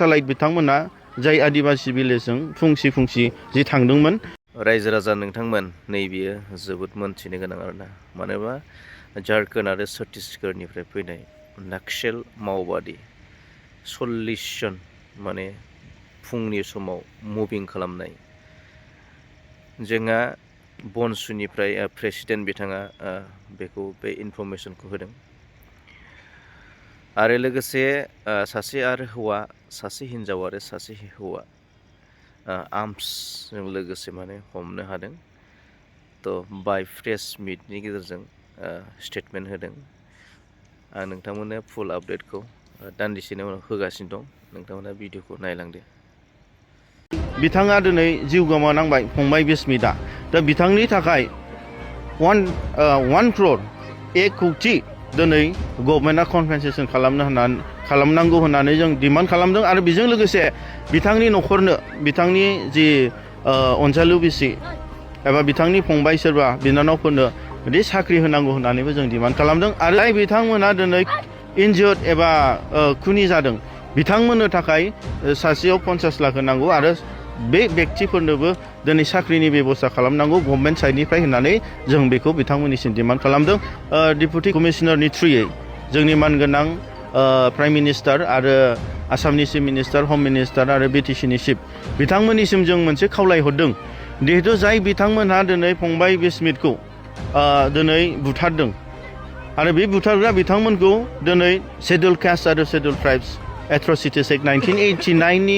नाक्सालाइट बिथांमोना जाय आदिबासी भिलेजजों फुंसि जि थांदोंमोन। रायजो राजा नोंथांमोन नैबेयो जोबोद मोनथिनो गोनां आरोना, मानोबा झारखन्ड आरो छत्तीसगढ़निफ्राय फैनाय नाक्सेल मावबादि 40 जन माने फुंनि समाव मुभिं खालामनाय। जोंहा बनसुनिफ्राय प्रेसिडेन्ट बिथाङा बेखौ बे इनफरमेसनखौ होदों। आरो लोगोसे सासे आरो हौवा, सासे हिन्जाव आरो सासे हौवा आर्म्सजों लोगोसे माने हमनो हादों। थ' बाय प्रेस मिटनि गेजेरजों स्टेटमेन्ट होदों। आं नोंथांमोननो फुल आपडेटखौ दान्दिसेनि उनाव होगासिनो दं, नोंथांमोना भिडिअखौ नायलांदो। बिथाङा दिनै जिउ गोमानांबाय फंबाय बिस्मितआ। दा बिथांनि थाखाय 1 crore 1 कौटि दिनै गभर्नमेन्टआ कम्पेनसेसन खालामनांगौ होननानै जों डिमान्ड खालामदों। आरो बेजों लोगोसे बिथांनि न'खरनो, बिथांनि जि अनजालु बिसि एबा बिथांनि फंबाय सोरबा बिनानावफोरनो बिदि साख्रि होनांगौ होननानैबो जों डिमान्ड खालामदों। आरो जाय बिथांमोना दिनै इनजियर्ड एबा खुनि जादों बिथांमोननो थाखाय सासेयाव 50 लाख होनांगौ आरो बे व्यक्तिफोरनोबो दिनै साख्रिनि बेबस्था खालामनांगौ गभर्नमेन्ट साइडनिफ्राय होननानै जों बेखौ बिथांमोननिसिम डिमान्ड खालामदों। डिपुटि कमिशनारनि थ्रुयै जोंनि मानगोनां प्राइम मिनिस्टार आरो आसामनि चिफ मिनिस्टार, हम मिनिस्टार आरो बिटिसिनि चिफ बिथांमोननिसिम जों मोनसे खावलायहरदों। जिहेतु जाय बिथांमोनहा दिनै फंबाय बिस्मितखौ दिनै बुथारदों आरो बे बुथारग्रा बिथांमोनखौ दिनै शेड्युल कास्ट आरो शेड्युल ट्राइब्स एट्रसिटिस एक्ट 1989 नि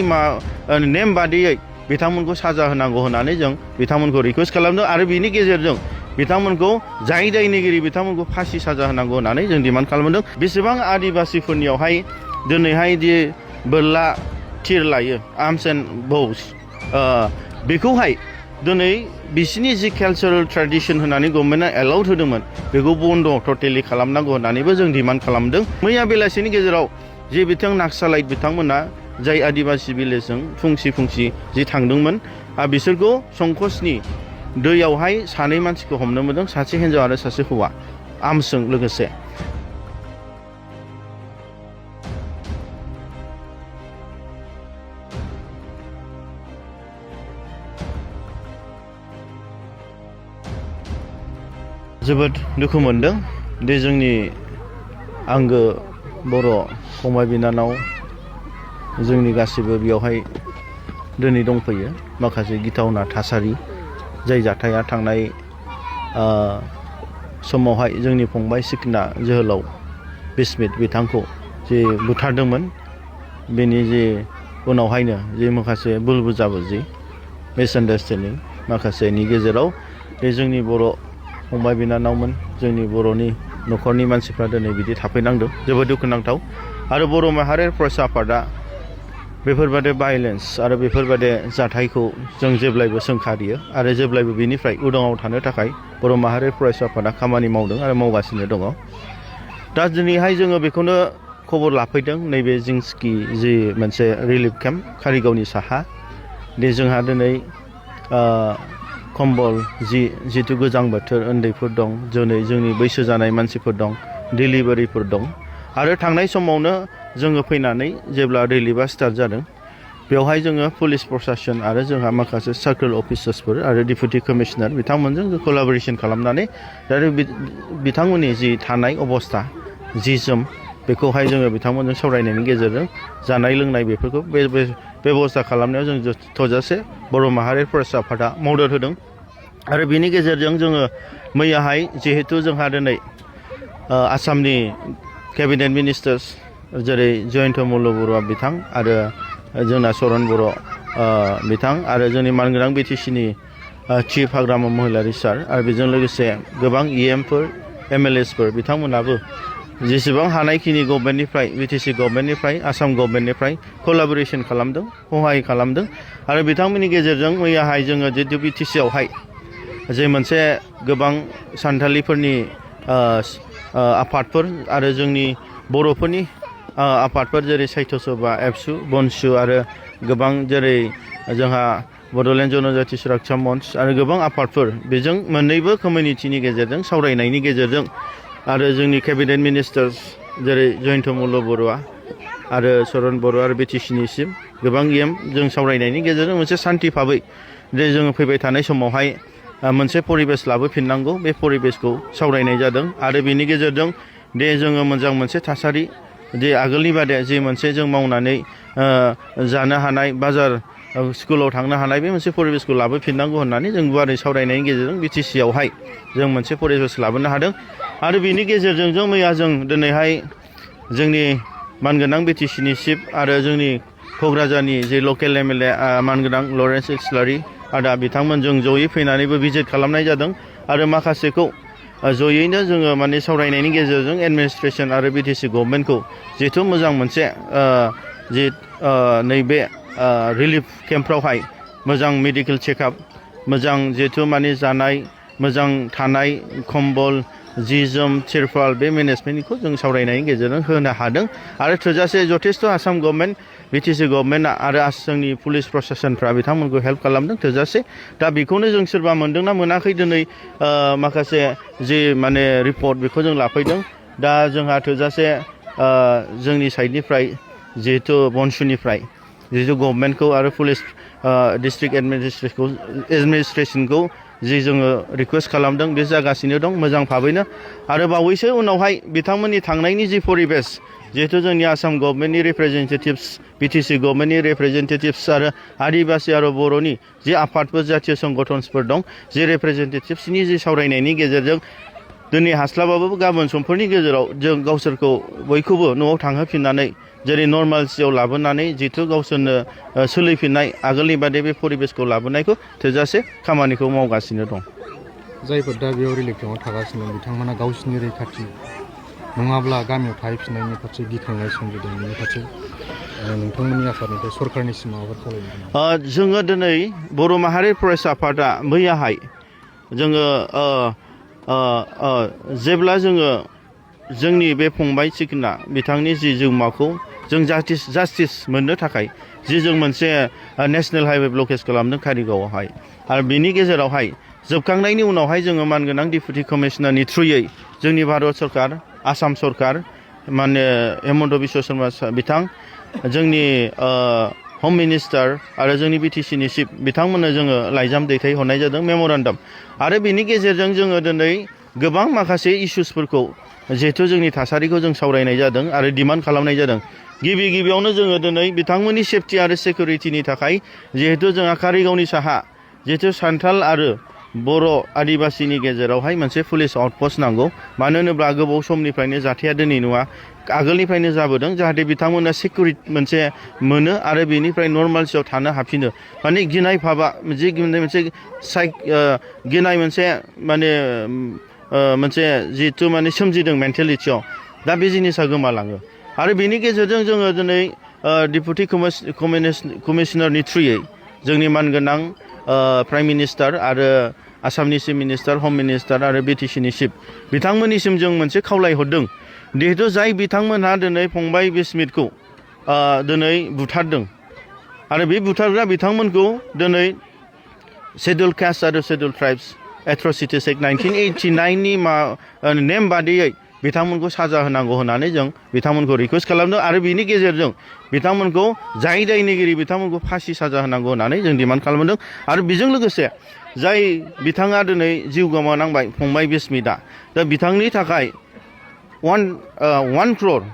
नेम बादियै बिथांमोनखौ साजा होनांगौ होननानै जों बिथांमोनखौ रिकुवेस्ट खालामदों। आरो बिनि गेजेरजों बिथांमोनखौ जाय दायनिगिरि बिथांमोनखौ फासि साजा होनांगौ होननानै जों डिमान्ड खालामदों। बेसेबां आदिबासिफोरनियावहाय दिनैहाय दि बोरला थिर लायो आर्म्स एन्ड बोws, बेखौहाय दिनै बिसिनि जि कालचारेल ट्रेडिसन होननानै गभर्नमेन्टआ एलाउड होदोंमोन बेखौ बन्द' टटेलि खालामनांगौ होननानैबो जों डिमान्ड खालामदों। मैया बेलासिनि गेजेराव जे बिथां नाक्सालाइट बिथांमोना जाय आदिबासी भिलेजजों फुंसि जि थांदोंमोन, बिसोरखौ संकसनि दैयावहाय सानै मानसिखौ हमनो मोनदों, सासे हिन्जाव आरो सासे हौवा आर्म्सजों लोगोसे। जोबोद दुखु मोनदों दि जोंनि आंगो बर' फंबाय बिनानाव जोंनि गासिबो बेयावहाय दिनै दंफैयो। माखासे गिथावना थासारि, जाय जाथाया थांनाय समावहाय जोंनि फंबाय सिखोना जोहोलाव बिस्मित बिथांखौ जे बुथारदोंमोन, बेनि जे उनावहायनो जे माखासे बुल बुजाबुजि मिसआन्डारस्टेन्डिं माखासेनि गेजेराव बे जोंनि बर' फंबाय बिनानावमोन, जोंनि बर'नि न'खरनि मानसिफ्रा दिनै बिदि थाफैनांदों। जोबोद दुखुनांथाव। आरो बर' माहारियारि फरायसा आफादा बेफोरबादि भायलेन्स आरो बेफोरबादि जाथायखौ जों जेब्लायबो सोंखारियो आरो जेब्लायबो बिनिफ्राय उदाङाव थानो थाखाय बर' माहारियारि फरायसा आफादा खामानि मावदों आरो मावगासिनो दङ। दा दिनैहाय जोङो बेखौनो खबर लाफैदों, नैबे जिंस्कि जि मोनसे रिलिफ केम्प कारिगावनि साहा, दे जोंहा दिनै कम्बल जिथु गोजां बोथोर, उन्दैफोर दं, जोंनि बैसो जानाय मानसिफोर दं, डिलिभारिफोर दं। आरो थांनाय समावनो जोङो फैनानै जेब्ला रिलिफआ स्टार्ट जादों, बेवहाय जोङो पुलिस प्रशासन आरो जोंहा माखासे सार्कोल अफिसार्सफोर आरो डिपुटि कमिशनार बिथांमोनजों कलाबरेसन खालामनानै दा बिथांमोननि जि थानाय अबस्था, जि जोम, बेखौहाय जोङो बिथांमोनजों सावरायनायनि गेजेरजों जानाय लोंनाय बेफोरखौ बेबस्था खालामनायाव जों थोजासे बर' माहारि फरायसा आफादा मदद होदों। आरो बिनि गेजेरजों जोङो मैयाहाय जिहेतु जोंहा दिनै आसामनि केबिनेट मिनिस्टार्स जेरै जयन्त मल्ल बरुवा बिथां आरो जोंना चरन बर' बिथां आरो जोंनि मानगोनां बिटिसिनि चिफ हाग्रामा महिलारि सार आरो बेजों लोगोसे गोबां इएमफोर, एमएलएसफोर बिथांमोनाबो जेसेबां हानायखिनि गभर्नमेन्टनिफ्राय, बिटिसि गभर्नमेन्टनिफ्राय, आसाम गभर्नमेन्टनिफ्राय कलाबरेसन खालामदों, सहाय खालामदों। आरो बिथांमोननि गेजेरजों मैयाहाय जोङो जितु बिटिसिआवहाय जे मोनसे गोबां सानथालिफोरनि आफादफोर आरो जोंनि बर'फोरनि आफादफोर जेरै साहित्य सभा, एबसु, बनसु आरो गोबां जेरै जोंहा बड'लेण्ड जनजाति सुरक्षा मन्च आरो गोबां आफादफोर, बेजों मोननैबो कमिउनिटिनि गेजेरजों सावरायनायनि गेजेरजों आरो जोंनि केबिनेट मिनिस्टार्स जेरै जयन्त मल्ल बरुवा आरो चरन बर' आरो BTCनिसिम गोबां जों सावरायनायनि गेजेरजों मोनसे सान्थि भाबै जे जोङो फैबाय थानाय समावहाय मोनसे परिबेस लाबोफिननांगौ बे परिबेसखौ सावरायनाय जादों आरो बेनि गेजेरजों दे जोङो मोजां मोनसे थासारि जे आगोलनि बादे जे मोनसे जों मावनानै जानो हानाय बाजार स्कुलाव थांनो हानाय बे मोनसे परिबेसखौ लाबोफिननांगौ होननानै जों गुवारै सावरायनायनि गेजेरजों BTCआवहाय जों मोनसे परिबेस लाबोनो हादों आरो बेनि गेजेरजों जों मैया जों दिनैहाय जोंनि मानगोनां BTCनि चिफ आरो जोंनि क'क्राझारनि जे लकेल MLA मानगोनां लरेन्स इस्लारि आदा बिथांमोनजों जयै फैनानैबो भिजिट खालामनाय जादों आरो माखासेखौ जयैनो जोङो माने सावरायनायनि गेजेरजों एडमिनिस्ट्रेसन आरो BTC गभर्नमेन्टखौ जिहेथु मोजां मोनसे जे नैबे रिलिफ केम्पफ्रावहाय मोजां मेडिकेल चेकआप मोजां जिहेथु माने जानाय मोजां थानाय कम्बल जि जोम तिरपाल बे मेनेजमेन्टखौ जों सावरायनायनि गेजेरजों होनो हादों आरो थोजासे जथेस्थ' आसाम गभर्नमेन्ट BTC गभर्नमेन्टआ आरो जोंनि पुलिस प्रशासनफ्रा बिथांमोनखौ हेल्प खालामदों थोजासे दा बेखौनो जों सोरबा मोनदोंना मोनाखै दिनै माखासे जि माने रिपर्ट बेखौ जों लाफैदों दा जोंहा थोजासे जोंनि साइडनिफ्राय जिहेथु बनसुनिफ्राय जिहेतु गभर्नमेन्टखौ आरो पुलिस डिस्ट्रिक्ट एडमिनिस्ट्रेसनखौ जि जोङो रिकुवेस्ट खालामदों बे जागासिनो दं मोजां भाबैनो आरो बावैसो उनावहाय बिथांमोननि थांनायनि जि परिबेस जिहेतु जोंनि आसाम गभर्नमेन्टनि रिप्रेजेन्टेटिभ्स BTC गभर्नमेन्टनि रिप्रेजेन्टेटिभ्स आरो आदिबासि आरो बर'नि जि आफादफोर जातीय संगठनफोर दं जि रिप्रेजेन्टेटिभ्सनि जि सावरायनायनि गेजेरजों दिनै हास्लाबाबो गाबोन समफोरनि गेजेराव जों गावसोरखौ बयखौबो न'आव थांहोफिननानै जेरै नर्मालसियाव लाबोनानै जिहेथु गावसोरनो सोलिफिननाय आगोलनि बादि बे परिबेसखौ लाबोनायखौ थोजासे खामानिखौ मावगासिनो दं जायफोर दा बेयाव रिलिफ केम्पआव थागासिनो बिथांमोना गावसिनि रैखाथि नङाब्ला गामियाव थाहैफिननायनि फारसे गिखांनाय सोमजिदों बेनि फारसे नोंथांमोननि आफादनिफ्राय सरकारनिसिम माबाफोर खावलायदों जोङो दिनै बर' माहारि फरायसा आफादा मैयाहाय जोङो जेब्ला जोङो जोंनि बे फंबाय सिखोना बिथांनि जि जिउमाखौ जों जास्टिस मोननो थाखाय जि जों मोनसे नेशनेल हाइवे ब्लकेज खालामदों कारिगावआवहाय आरो बिनि गेजेरावहाय जोबखांनायनि उनावहाय जोङो मानगोनां डिपुटि कमिशनारनि थ्रुयै जोंनि भारत सरकार आसाम सरकार माने हेमन्त बिश्व शर्मा बिथां जोंनि हम मिनिस्टार आरो जोंनि BTCनि चिफ बिथांमोननो जोङो लाइजाम दैथायहरनाय जादों मेम'रेन्डाम आरो बिनि गेजेरजों जोङो दिनै गोबां माखासे इस्युसफोरखौ जिहेथु जोंनि थासारिखौ जों सावरायनाय जादों आरो डिमान्ड खालामनाय जादों गिबियावनो जोङो दिनै बिथांमोननि सेफटि आरो सिकिउरिटिनि थाखाय जिहेथु जोंहा कारिगावनि साहा जिहेथु सान्थाल आरो बर' आदिबासिनि गेजेरावहाय मोनसे पुलिस आउटपस्ट नांगौ मानो होनोब्ला गोबाव समनिफ्रायनो जाथाया दिनै नङा आगोलनिफ्रायनो जाबोदों जाहाथे बिथांमोना सिकिउरिटि मोनसे मोनो आरो बेनिफ्राय नर्मालसियाव थानो हाफिनो माने गिनाय भाबा जि मोनसे गिनाय मोनसे माने मोनसे जिहेथु माने सोमजिदों मेन्टेलिटियाव दा बे जिनिसा गोमालाङो आरो बेनि गेजेरजों जोङो दिनै डिपुटि कमिशनारनि थ्रुयै जोंनि मानगोनां प्राइम मिनिस्टार आरो आसामनि चिफ मिनिस्टार हम मिनिस्टार आरो BTCनि चिफ बिथांमोननिसिम जों मोनसे खावलायहरदों जिहेथु जाय बिथांमोनहा दिनै फंबाय बिस्मितखौ दिनै बुथारदों आरो बे बुथारग्रा बिथांमोनखौ दिनै शेड्युल कास्ट आरो शेड्युल ट्राइब्स एट्रसिटिस एक्ट 1989नि नेम बादियै बिथांमोनखौ साजा होनांगौ होननानै जों बिथांमोनखौ रिकुवेस्ट खालामदों आरो बिनि गेजेरजों बिथांमोनखौ जाय दायनिगिरि बिथांमोनखौ फासि साजा होनांगौ होननानै जों डिमान्ड खालामदों आरो बेजों लोगोसे जाय बिथाङा दिनै जिउ गोमानांबाय फंबाय बिस्मितआ दा बिथांनि थाखाय 1 crore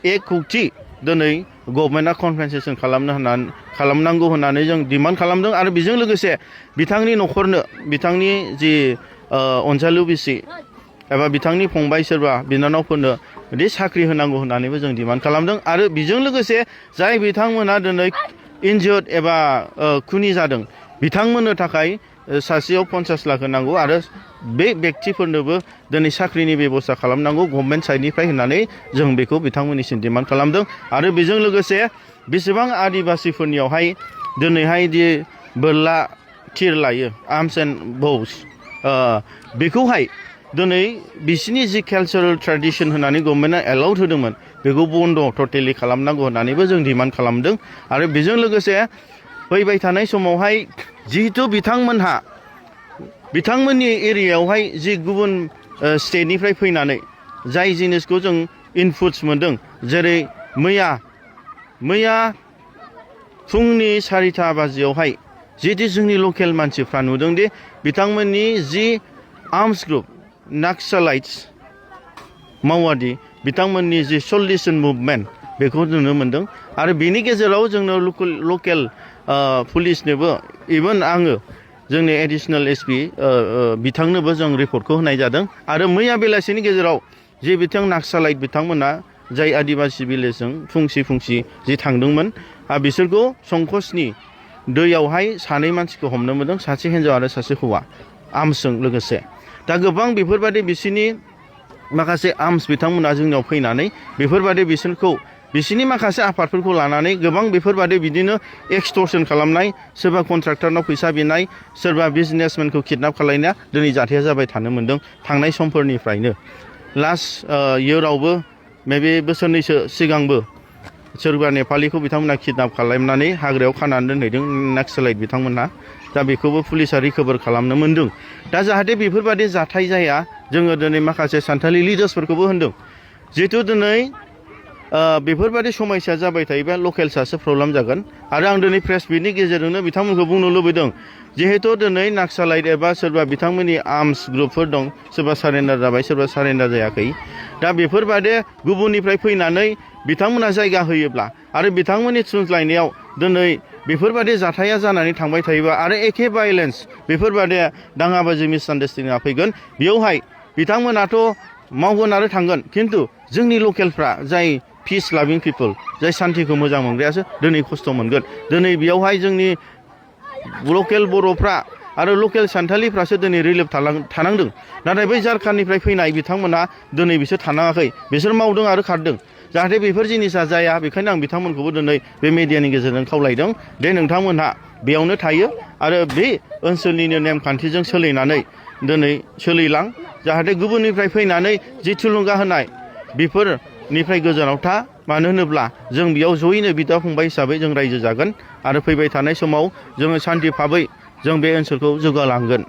1 कौटि दिनै गभर्नमेन्टआ कम्पेनसेसन खालामनांगौ होननानै जों डिमान्ड खालामदों आरो बेजों लोगोसे बिथांनि न'खरनो बिथांनि जि अनजालु बिसि एबा बिथांनि फंबाय सोरबा बिनानावफोरनो बिदि साख्रि होनांगौ होननानैबो जों डिमान्ड खालामदों आरो बेजों लोगोसे जाय बिथांमोना दिनै इनजियर्ड एबा खुनि जादों बिथांमोननो थाखाय सासेयाव 50 लाख होनांगौ आरो बे व्यक्तिफोरनोबो दिनै साख्रिनि बेबस्था खालामनांगौ गभर्नमेन्ट साइडनिफ्राय होननानै जों बेखौ बिथांमोननिसिम डिमान्ड खालामदों आरो बेजों लोगोसे बेसेबां आदिबासिफोरनियावहाय दिनैहाय दि बोरला थिर लायो आर्म्स एन्ड बौस बेखौहाय दिनै बिसिनि जि कालचारेल ट्रेडिसन होननानै गभर्नमेन्टआ एलाउड होदोंमोन बेखौ बन्द टटेलि खालामनांगौ होननानैबो जों डिमान्ड खालामदों आरो बेजों लोगोसे फैबाय थानाय समावहाय जिहेतु बिथांमोननि एरियायावहाय जि गुबुन स्टेटनिफ्राय फैनानै जाय जिनिसखौ जों इनपुट्स मोनदों जेरै मैया मैया फुंनि 4टा बाजियावहाय जिदि जोंनि लकेल मानसिफ्रा नुदोंदि बिथांमोननि जि आर्म्स ग्रुप नाक्सालाइट्स माओवादी बिथांमोननि जि सल्यूशन मुभमेन्ट बेखौ नुनो मोन्दों आरो बेनि गेजेराव जोंनो लकेल पुलिसनोबो इभेन आङो जोंनि एडिशनेल एसपि बिथांनोबो जों रिपर्टखौ होनाय जादों आरो मैया बेलासिनि गेजेराव जे बिथां नाक्सालाइट बिथांमोना जाय आदिबासि भिलेजजों फुंसि जि थांदोंमोन बिसोरखौ संकसनि दैयावहाय 2 मानसिखौ हमनो मोनदों, सासे हिन्जाव आरो सासे हौवा आर्म्सजों लोगोसे। दा गोबां बेफोरबादि बिसिनि माखासे आर्म्स बिथांमोना जोंनियाव फैनानै बेफोरबादि बिसिनि माखासे आफादफोरखौ लानानै गोबां बेफोरबादि बिदिनो एक्सटर्सन खालामनाय, सोरबा कन्ट्राक्टरनाव फैसा बिनाय, सोरबा बिजनेसमेनखौ किडनाप खालामनाया दिनै जाथाया जाबाय थानो मोन्दों थांनाय समफोरनिफ्रायनो। लास्ट इयारावबो मेबि बोसोरनैसो सिगांबो सोरबा नेपालिखौ बिथांमोना किडनाप खालामनानै हाग्रायाव खानानै दोनहैदों नाक्सालाइट बिथांमोनहा। दा बेखौबो पुलिसा रिकभार खालामनो मोन्दों। दा जाहाथे बेफोरबादि जाथाय जाया जोङो दिनै माखासे सान्थालि लिडार्सफोरखौबो होनदों जिहेथु दिनै बेफोरबादि समस्या जाबाय थायोबा लकेल्सआसो प्रब्लेम जागोन आरो आं दिनै प्रेस मिटनि गेजेरजोंनो बिथांमोनखौ बुंनो लुबैदों जिहेथु दिनै नाक्सालाइट एबा सोरबा बिथांमोननि आर्म्स ग्रुपफोर दं, सोरबा सारेन्डार जाबाय, सोरबा सारेन्डार जायाखै। दा बेफोरबादि गुबुननिफ्राय फैनानै बिथांमोना जायगा होयोब्ला आरो बिथांमोननि थुनज्लायनायाव दिनै बेफोरबादि जाथाया जानानै थांबाय थायोबा आरो एखे भायलेन्स बेफोरबादि दाङाबाजि मिसआन्डारस्टेन्डिंआ फैगोन। बेयावहाय बिथांमोनाथ' मावगोन आरो थांगोन, खिन्थु जोंनि लकेलफ्रा जाय पिस लाभिं पिपोल, जाय सान्थिखौ मोजां मोनग्रायासो दिनै खस्थ' मोनगोन। दिनै बेयावहाय जोंनि लकेल बर'फ्रा आरो लकेल सान्थालिफ्रासो दिनै रिलिफ थानांदों, नाथाय बै झारखान्डनिफ्राय फैनाय बिथांमोना दिनै बिसोर थानाङाखै, बिसोर मावदों आरो खारदों। जाहाथे बेफोर जिनिसा जाया बेखायनो आं बिथांमोनखौबो दिनै बे मिडियानि गेजेरजों खावलायदों दे नोंथांमोनहा बेयावनो थायो आरो बे ओनसोलनिनो नेमखान्थिजों सोलिनानै दिनै सोलिलां, जाहाथे गुबुननिफ्राय फैनानै जि थुलुंगा होनाय बेफोरनिफ्राय गोजानाव था। मानो होनोब्ला जों बेयाव जयैनो बिदा फंबाय हिसाबै जों रायजो जागोन आरो फैबाय थानाय समाव जोङो सान्थि भाबै जों बे ओनसोलखौ जौगाहोलांगोन।